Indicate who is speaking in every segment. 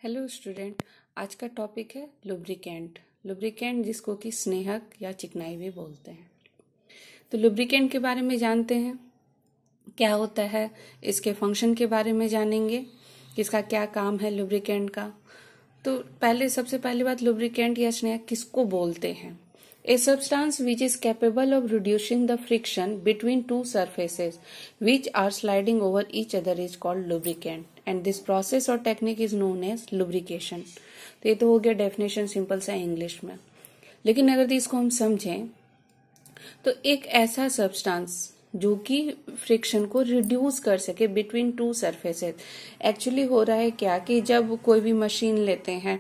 Speaker 1: Hello student. आज का topic है लुब्रिकेंट। लुब्रिकेंट जिसको कि स्नेहक या चिकनाई भी बोलते हैं। तो लुब्रिकेंट के बारे में जानते हैं, क्या होता है, इसके फंक्शन के बारे में जानेंगे, किसका क्या काम है लुब्रिकेंट का। तो सबसे पहली बात, लुब्रिकेंट या स्नेहक किसको बोलते हैं। A substance which is capable of reducing the friction between two surfaces which are sliding over each other is called lubricant and this process or technique is known as lubrication। तो ये तो हो गया डेफिनेशन सिंपल सा English में। लेकिन अगर इसको हम समझें तो एक ऐसा सब्सटेंस जो कि फ्रिक्शन को रिड्यूस कर सके बिटवीन टू सरफेसेस। एक्चुअली हो रहा है क्या कि जब कोई भी मशीन लेते हैं,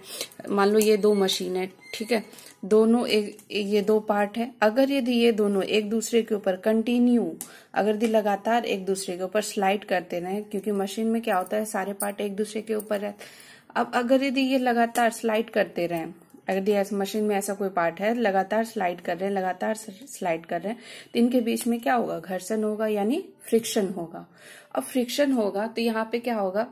Speaker 1: मान लो ये दो मशीन है, ठीक है, दोनों ये दो पार्ट है। अगर यदि ये दोनों एक दूसरे के ऊपर कंटिन्यू, अगर यदि लगातार एक दूसरे के ऊपर स्लाइड करते रहे, क्योंकि मशीन में क्या होता है सारे पार्ट एक दूसरे के ऊपर है। अब अगर यदि ये लगातार स्लाइड करते रहे, अगर ऐसा मशीन में ऐसा कोई पार्ट है लगातार स्लाइड कर रहे हैं, लगातार स्लाइड कर रहे हैं, तो इनके बीच में क्या होगा, घर्षण होगा, यानी फ्रिक्शन होगा। अब फ्रिक्शन होगा तो यहाँ पे क्या होगा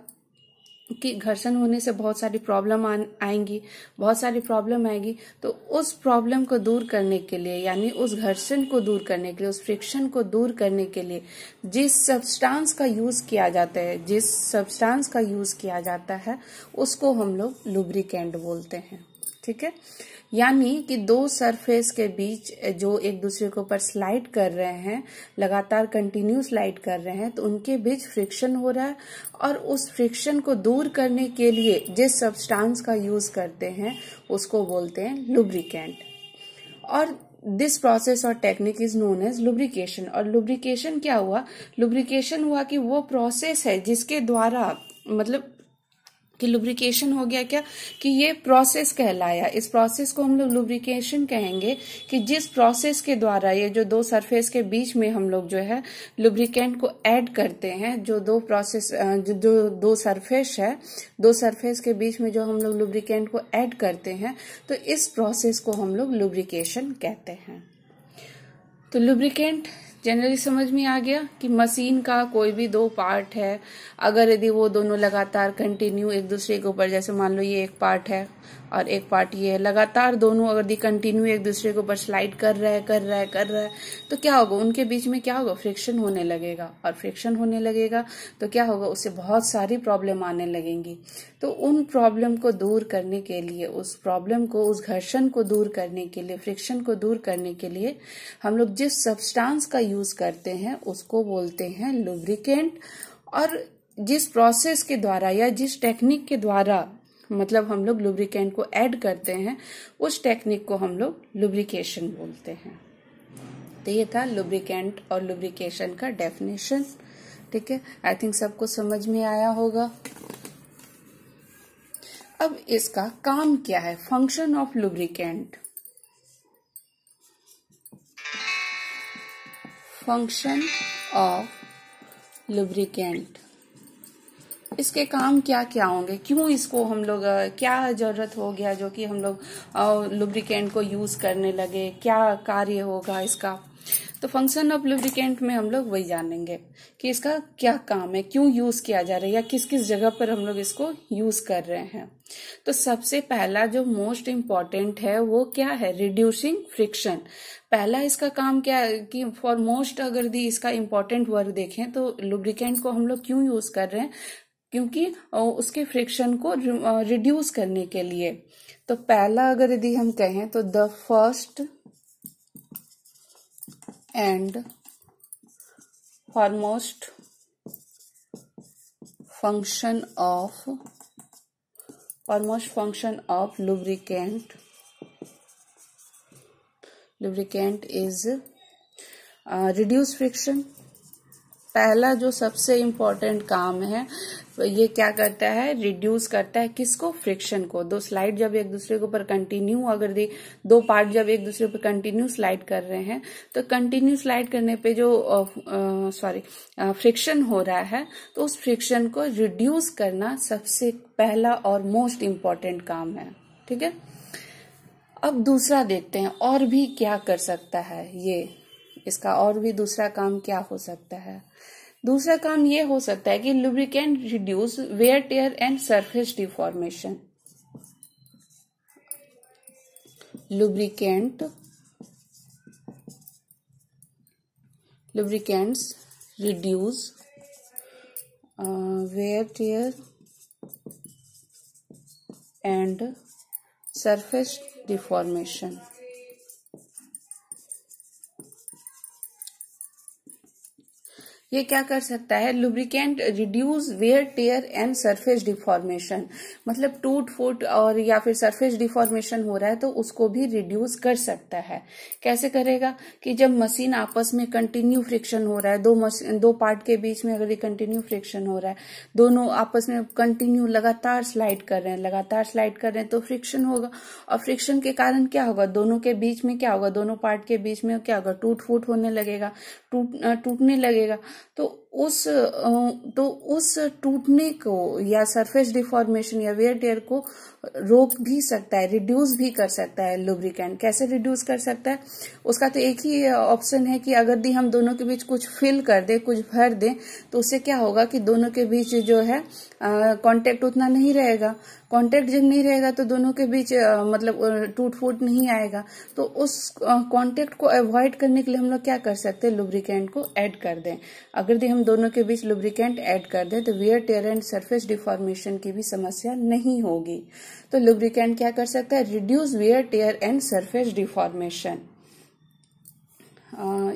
Speaker 1: कि घर्षण होने से बहुत सारी प्रॉब्लम आएंगी, बहुत सारी प्रॉब्लम आएगी। तो उस प्रॉब्लम को दूर करने के लिए, यानी उस घर्षण को दूर करने के लिए, उस फ्रिक्शन को दूर करने के लिए जिस सब्सटेंस का यूज किया जाता है उसको हम लोग लुब्रिकेंट बोलते हैं। ठीक है, यानी कि दो सरफेस के बीच जो एक दूसरे के ऊपर स्लाइड कर रहे हैं, लगातार कंटिन्यू स्लाइड कर रहे हैं, तो उनके बीच फ्रिक्शन हो रहा है और उस फ्रिक्शन को दूर करने के लिए जिस सब्सटेंस का यूज करते हैं उसको बोलते हैं लुब्रिकेंट। और दिस प्रोसेस और technique is known as lubrication. और लुब्रिकेशन क्या हुआ, लुब्रिकेशन हुआ कि वो प्रोसेस है जिसके द्वारा, मतलब कि लुब्रिकेशन हो गया क्या कि ये प्रोसेस कहलाया। इस प्रोसेस को हम लोग लुब्रिकेशन कहेंगे कि जिस प्रोसेस के द्वारा ये जो दो सरफेस के बीच में हम लोग जो है लुब्रिकेंट को ऐड करते हैं, जो दो सरफेस है, दो सरफेस के बीच में जो हम लोग लुब्रिकेंट को ऐड करते हैं, तो इस प्रोसेस को हम लोग लुब्रिकेशन कहते हैं। तो लुब्रिकेंट जनरली समझ में आ गया कि मशीन का कोई भी दो पार्ट है, अगर यदि वो दोनों लगातार कंटिन्यू एक दूसरे के ऊपर, जैसे मान लो ये एक पार्ट है और एक पार्ट ये है, लगातार दोनों अगर कंटिन्यू एक दूसरे के ऊपर स्लाइड कर रहा है, तो क्या होगा, उनके बीच में क्या होगा, फ्रिक्शन होने लगेगा। और फ्रिक्शन होने लगेगा तो क्या होगा, उससे बहुत सारी प्रॉब्लम आने लगेंगी। तो उन प्रॉब्लम को दूर करने के लिए, उस घर्षण को दूर करने के लिए, फ्रिक्शन को दूर करने के लिए हम लोग जिस सब्सटेंस का यूज करते हैं उसको बोलते हैं लुब्रिकेंट। और जिस प्रोसेस के द्वारा या जिस टेक्निक के द्वारा मतलब हम लोग लुब्रिकेंट को ऐड करते हैं, उस टेक्निक को हम लोग लुब्रिकेशन बोलते हैं। तो ये था लुब्रिकेंट और लुब्रिकेशन का डेफिनेशन। ठीक है, आई थिंक सबको समझ में आया होगा। अब इसका काम क्या है, function of lubricant. Function of lubricant, इसके काम क्या क्या होंगे, क्यों इसको हम लोग, क्या जरूरत हो गया जो कि हम लोग लुब्रिकेंट को यूज करने लगे, क्या कार्य होगा इसका। तो फंक्शन ऑफ लुब्रिकेंट में हम लोग वही जानेंगे कि इसका क्या काम है, क्यों यूज किया जा रहा है, या किस किस जगह पर हम लोग इसको यूज कर रहे हैं। तो सबसे पहला जो मोस्ट इम्पॉर्टेंट है वो क्या है, रिड्यूसिंग फ्रिक्शन। पहला इसका काम क्या है कि फॉर मोस्ट, अगर दी इसका इम्पोर्टेंट वर्क देखें तो लुब्रिकेंट को हम लोग क्यों यूज कर रहे हैं, क्योंकि उसके फ्रिक्शन को रिड्यूस करने के लिए। तो पहला अगर यदि हम कहें तो the first and foremost function of lubricant is reduce friction. पहला जो सबसे इम्पोर्टेंट काम है ये क्या करता है, रिड्यूस करता है किसको, फ्रिक्शन को। दो स्लाइड जब एक दूसरे के ऊपर कंटिन्यू, अगर दो पार्ट जब एक दूसरे पर कंटिन्यू स्लाइड कर रहे हैं, तो कंटिन्यू स्लाइड करने पे जो फ्रिक्शन हो रहा है, तो उस फ्रिक्शन को रिड्यूस करना सबसे पहला और मोस्ट इम्पोर्टेंट काम है। ठीक है, अब दूसरा देखते हैं और भी क्या कर सकता है ये, इसका और भी दूसरा काम क्या हो सकता है। दूसरा काम ये हो सकता है कि lubricant reduce wear tear and surface deformation. lubricants reduce wear tear and surface deformation। ये क्या कर सकता है? Lubricant reduce wear tear and surface deformation, मतलब टूट फूट और या फिर सरफेस डिफॉर्मेशन हो रहा है तो उसको भी रिड्यूस कर सकता है। कैसे करेगा? कि जब मशीन आपस में कंटिन्यू फ्रिक्शन हो रहा है, दो पार्ट के बीच में अगर ये कंटिन्यू फ्रिक्शन हो रहा है, दोनों आपस में कंटिन्यू लगातार स्लाइड कर रहे हैं तो फ्रिक्शन होगा, और फ्रिक्शन के कारण क्या होगा? दोनों के बीच में क्या होगा? दोनों पार्ट के बीच में क्या होगा? टूट फूट होने लगेगा, टूटने लगेगा। तो उस टूटने को या सरफेस डिफॉर्मेशन या वेयर टेयर को रोक भी सकता है, रिड्यूस भी कर सकता है लुब्रिकेंट। कैसे रिड्यूस कर सकता है? उसका तो एक ही ऑप्शन है कि अगर दी हम दोनों के बीच कुछ फिल कर दे, कुछ भर दे, तो उससे क्या होगा कि दोनों के बीच जो है कांटेक्ट उतना नहीं रहेगा। कांटेक्ट जब नहीं रहेगा तो दोनों के बीच मतलब टूट फूट नहीं आएगा। तो उस कांटेक्ट को अवॉइड करने के लिए हम लोग क्या कर सकते हैं? लुब्रिकेंट को ऐड कर दें। अगर दी हम दोनों के बीच लुब्रिकेंट ऐड कर दें तो wear tear and surface deformation की भी समस्या नहीं होगी। तो लुब्रिकेंट क्या कर सकता है? Reduce wear tear and surface deformation.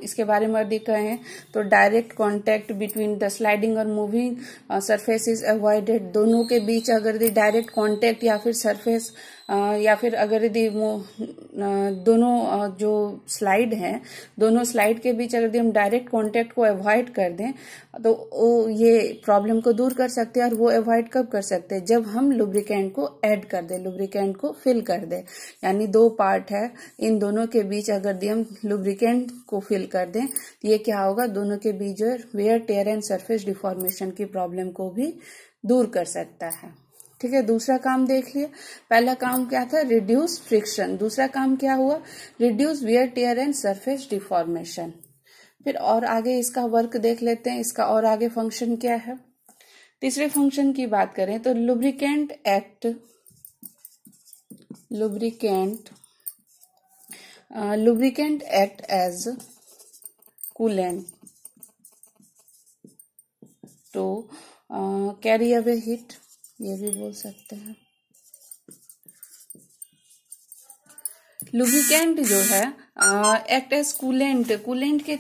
Speaker 1: इसके बारे में अधिक कहें तो direct contact between the sliding और मूविंग सरफेस इज अवॉइडेड। दोनों के बीच अगर दी डायरेक्ट कांटेक्ट या फिर सरफेस या फिर अगर यदि दोनों जो स्लाइड हैं, दोनों स्लाइड के बीच अगर हम डायरेक्ट कांटेक्ट को अवॉइड कर दें तो ये प्रॉब्लम को दूर कर सकते हैं। और वो अवॉइड कब कर सकते हैं? जब हम लुब्रिकेंट को ऐड कर दें, लुब्रिकेंट को फिल कर दें। यानी दो पार्ट है, इन दोनों के बीच अगर हम लुब्रिकेंट को फिल कर दें तो ये क्या होगा? दोनों के बीच जो wear tear and surface deformation की प्रॉब्लम को भी दूर कर सकता है। ठीक है, दूसरा काम देखिए। पहला काम क्या था? Reduce friction. दूसरा काम क्या हुआ? Reduce wear tear and surface deformation. फिर और आगे इसका वर्क देख लेते हैं, इसका और आगे फंक्शन क्या है। तीसरे फंक्शन की बात करें तो lubricant act as coolant to carry away heat, ये भी बोल सकते हैं। लुब्रिकेंट जो है एक्ट एज कूलेंट की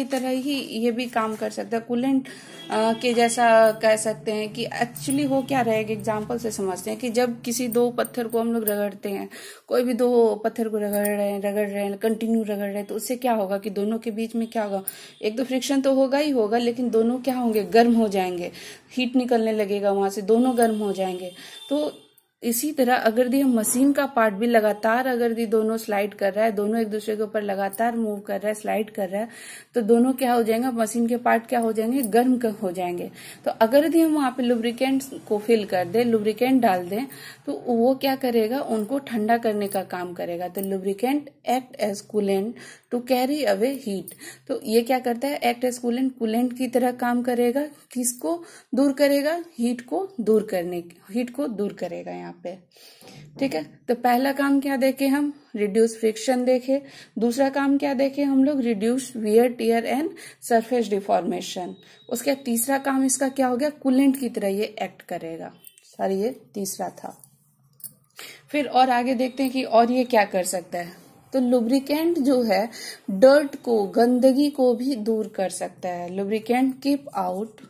Speaker 1: तरह ही ये भी काम कर सकता है। कूलेंट के जैसा कह सकते हैं कि एक्चुअली हो क्या रहा है, एक एग्जांपल से समझते हैं कि जब किसी दो पत्थर को हम लोग रगड़ते हैं, कोई भी दो पत्थर को रगड़ रहे हैं कंटिन्यू रगड़ रहे हैं, तो उससे क्या होगा कि दोनों के बीच में क्या होगा? एक तो फ्रिक्शन तो होगा ही होगा, लेकिन दोनों क्या होंगे? गर्म हो जाएंगे, हीट निकलने लगेगा वहां से, दोनों गर्म हो जाएंगे। तो इसी तरह अगर दी हम मशीन का पार्ट भी लगातार अगर दी दोनों स्लाइड कर रहा है, दोनों एक दूसरे के ऊपर लगातार मूव कर रहा है, स्लाइड कर रहा है, तो दोनों क्या हो जाएंगे? मशीन के पार्ट क्या हो जाएंगे? गर्म हो जाएंगे। तो अगर दी हम वहां पे लुब्रिकेंट को फिल कर दे, लुब्रिकेंट डाल दें, तो वो क्या करेगा? उनको ठंडा करने का काम करेगा। तो lubricant act as coolant to carry away heat. तो ये क्या करता है? एक्ट एज कूलेंट की तरह काम करेगा। किसको दूर करेगा? हीट को दूर करेगा यहाँ पे। ठीक है, तो पहला काम क्या देखे हम? रिड्यूस फ्रिक्शन देखे। दूसरा काम क्या देखे हम लोग? Reduce wear tier and surface deformation. उसके तीसरा काम इसका क्या हो गया? कूलेंट की तरह ये एक्ट करेगा। सॉरी, ये तीसरा था। फिर और आगे देखते हैं कि और ये क्या कर सकता है। तो लुब्रिकेंट जो है डर्ट को, गंदगी को भी दूर कर सकता है। Lubricant keep out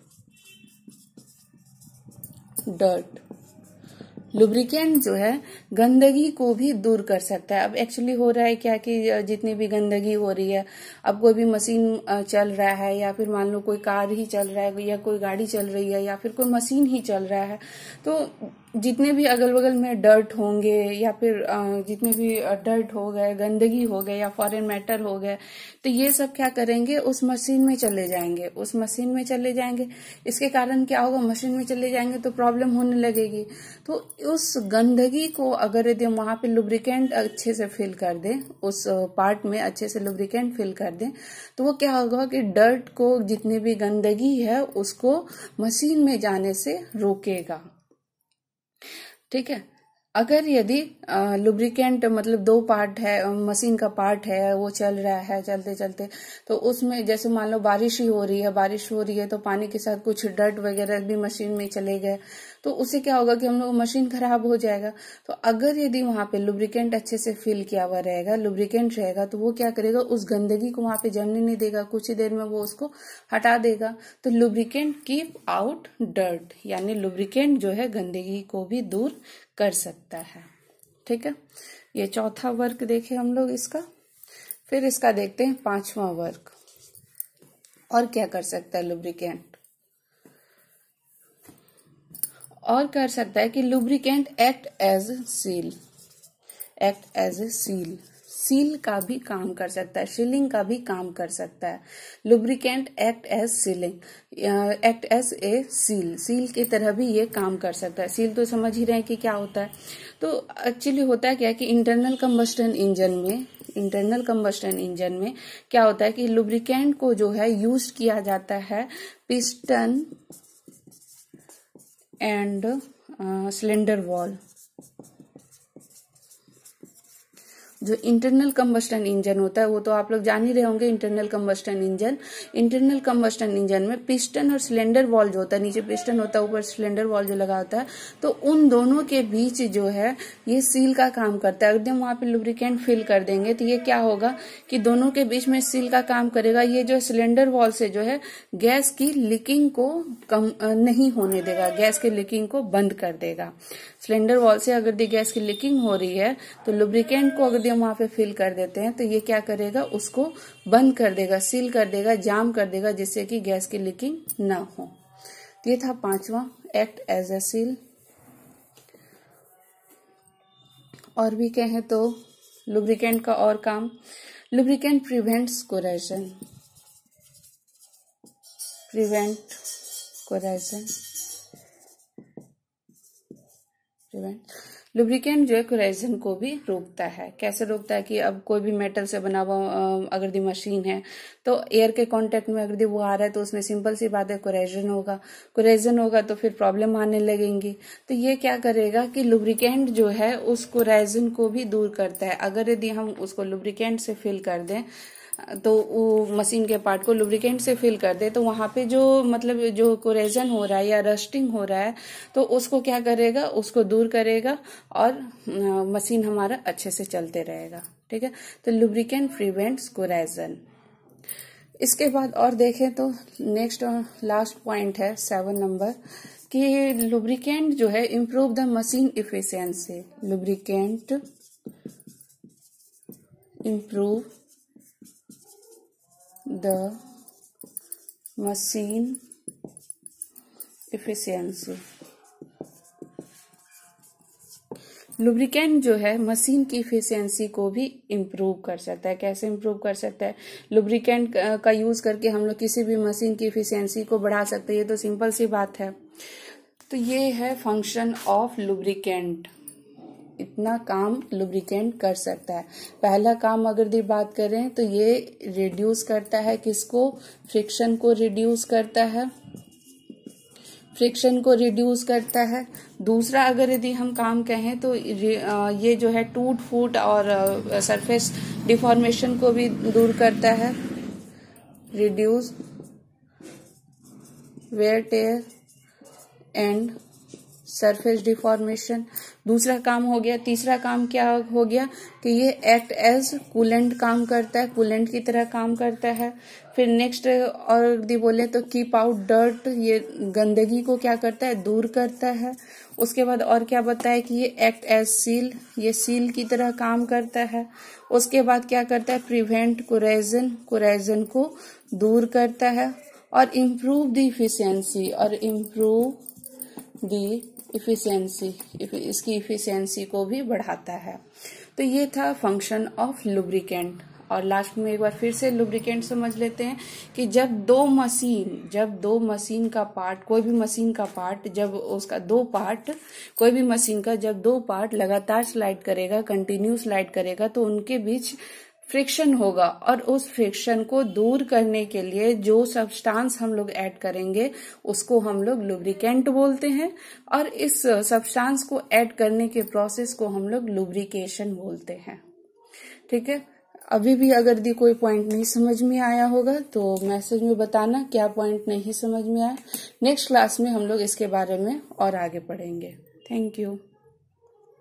Speaker 1: dirt. Lubricant जो है गंदगी को भी दूर कर सकता है। अब एक्चुअली हो रहा है क्या कि जितनी भी गंदगी हो रही है, अब कोई भी मशीन चल रहा है या फिर मान लो कोई कार ही चल रहा है या कोई गाड़ी चल रही है या फिर कोई मशीन ही चल रहा है, तो जितने भी अगल बगल में डर्ट होंगे या फिर जितने भी डर्ट हो गए, गंदगी हो गए या फॉरेन मैटर हो गए, तो ये सब क्या करेंगे, उस मशीन में चले जाएंगे, उस मशीन में चले जाएंगे। इसके कारण क्या होगा, मशीन में चले जाएंगे तो प्रॉब्लम होने लगेगी। तो उस गंदगी को अगर यदि हम वहां पे लुब्रिकेंट अच्छे से फिल कर दें, उस पार्ट में अच्छे से लुब्रिकेंट फिल कर दें, तो वो क्या होगा कि डर्ट को, जितनी भी गंदगी है उसको मशीन में जाने से रोकेगा। ठीक है। अगर यदि लुब्रिकेंट मतलब 2 पार्ट है, मशीन का पार्ट है, वो चल रहा है चलते चलते, तो उसमें जैसे मान लो बारिश ही हो रही है तो पानी के साथ कुछ डर्ट वगैरह भी मशीन में चले गए, तो उससे क्या होगा कि हम लोग मशीन खराब हो जाएगा। तो अगर यदि वहां पे लुब्रिकेंट अच्छे से फिल किया हुआ रहेगा, लुब्रिकेंट रहेगा, तो वो क्या करेगा, उस गंदगी को वहां पे जमने नहीं देगा, कुछ ही देर में वो उसको हटा देगा। तो लुब्रिकेंट कीप आउट डर्ट, यानी लुब्रिकेंट जो है गंदगी को भी दूर कर सकता है। ठीक है, ये चौथा वर्क देखे हम लोग इसका। फिर इसका देखते हैं 5वां वर्क। और क्या कर सकता है लुब्रिकेंट, और कर सकता है कि lubricant act as seal, act as a seal, seal का भी काम कर सकता है, सीलिंग का भी काम कर सकता है। Lubricant act as sealing, act as a seal, seal की तरह भी ये काम कर सकता है। सील तो समझ ही रहे हैं कि क्या होता है। तो एक्चुअली होता है क्या कि इंटरनल कंबस्टन इंजन में क्या होता है कि लुब्रिकेंट को जो है यूज किया जाता है पिस्टन एंड सिलेंडर वॉल। जो इंटरनल कंबस्टन इंजन होता है वो तो आप लोग जान ही रहे होंगे। इंटरनल कंबस्टन इंजन में पिस्टन और सिलेंडर वॉल जो होता है, नीचे पिस्टन होता है, ऊपर सिलेंडर वॉल जो लगा होता है, तो उन दोनों के बीच जो है ये सील का काम करता है। एकदम वहां पे लुब्रिकेंट फिल कर देंगे तो ये क्या होगा कि दोनों के बीच में सील का काम करेगा। ये जो सिलेंडर वॉल से जो है गैस की लीकिंग को कम नहीं होने देगा, गैस की लीकिंग को बंद कर देगा। सिलेंडर वॉल से अगर गैस की लीकिंग हो रही है तो लुब्रिकेंट को अगर हम वहां पे फिल कर देते हैं तो ये क्या करेगा, उसको बंद कर देगा, सील कर देगा, जाम कर देगा, जिससे कि गैस की लीकिंग ना हो। ये था 5वां, एक्ट एज ए सील। और भी कहें तो लुब्रिकेंट का और काम, लुब्रिकेंट प्रिवेंट्स कोरेजन, लुब्रिकेंट जो है कोरेजन को भी रोकता है। कैसे रोकता है कि अब कोई भी मेटल से बना हुआ अगर दी मशीन है तो एयर के कांटेक्ट में अगर दी वो आ रहा है तो उसमें सिंपल सी बात है कोरेजन होगा तो फिर प्रॉब्लम आने लगेंगी। तो ये क्या करेगा कि लुब्रिकेंट जो है उस कोरेजन को भी दूर करता है। अगर यदि हम उसको लुब्रिकेंट से फिल कर दें तो वो मशीन के पार्ट को लुब्रिकेंट से फिल कर दे तो वहां पे जो मतलब जो कोरेजन हो रहा है या रस्टिंग हो रहा है तो उसको क्या करेगा, उसको दूर करेगा और मशीन हमारा अच्छे से चलते रहेगा। ठीक है, तो लुब्रिकेंट प्रिवेंट्स कोरेजन। इसके बाद और देखें तो नेक्स्ट और लास्ट पॉइंट है 7 नंबर कि लुब्रिकेंट जो है improve the machine efficiency. Lubricant improve the machine efficiency। Lubricant जो है मशीन की इफिशियंसी को भी इम्प्रूव कर सकता है। कैसे इम्प्रूव कर सकता है, लुब्रिकेंट का यूज करके हम लोग किसी भी मशीन की इफिशियंसी को बढ़ा सकते हैं। ये तो सिंपल सी बात है। तो ये है फंक्शन ऑफ लुब्रिकेंट, इतना काम लुब्रिकेंट कर सकता है। पहला काम अगर दी बात करें तो ये रिड्यूस करता है किसको, फ्रिक्शन को रिड्यूस करता है, फ्रिक्शन को रिड्यूस करता है। दूसरा अगर यदि हम काम कहें तो ये जो है टूट फूट और सरफेस डिफॉर्मेशन को भी दूर करता है, reduce wear tear and surface deformation. दूसरा काम हो गया। तीसरा काम क्या हो गया कि ये एक्ट एज कूलेंट काम करता है, कूलेंट की तरह काम करता है। फिर नेक्स्ट और यदि बोले तो कीप आउट डर्ट, ये गंदगी को क्या करता है, दूर करता है। उसके बाद और क्या बताया कि ये एक्ट एज सील, ये सील की तरह काम करता है। उसके बाद क्या करता है, प्रिवेंट कोरेजन, कोरेजन को दूर करता है। और इम्प्रूव द इफिशियंसी, और इम्प्रूव दी इफिशियंसी, इसकी इफिशियंसी को भी बढ़ाता है। तो ये था फंक्शन ऑफ लुब्रिकेंट। और लास्ट में एक बार फिर से लुब्रिकेंट समझ लेते हैं कि जब दो मशीन का पार्ट, कोई भी मशीन का पार्ट, जब उसका दो पार्ट, कोई भी मशीन का जब दो पार्ट लगातार स्लाइड करेगा, कंटिन्यू स्लाइड करेगा, तो उनके बीच फ्रिक्शन होगा। और उस फ्रिक्शन को दूर करने के लिए जो सब्सटेंस हम लोग ऐड करेंगे उसको हम लोग लुब्रिकेंट बोलते हैं। और इस सब्सटेंस को ऐड करने के प्रोसेस को हम लोग लुब्रिकेशन बोलते हैं। ठीक है, अभी भी अगर दी कोई पॉइंट नहीं समझ में आया होगा तो मैसेज में बताना क्या पॉइंट नहीं समझ में आया। नेक्स्ट क्लास में हम लोग इसके बारे में और आगे पढ़ेंगे। Thank you.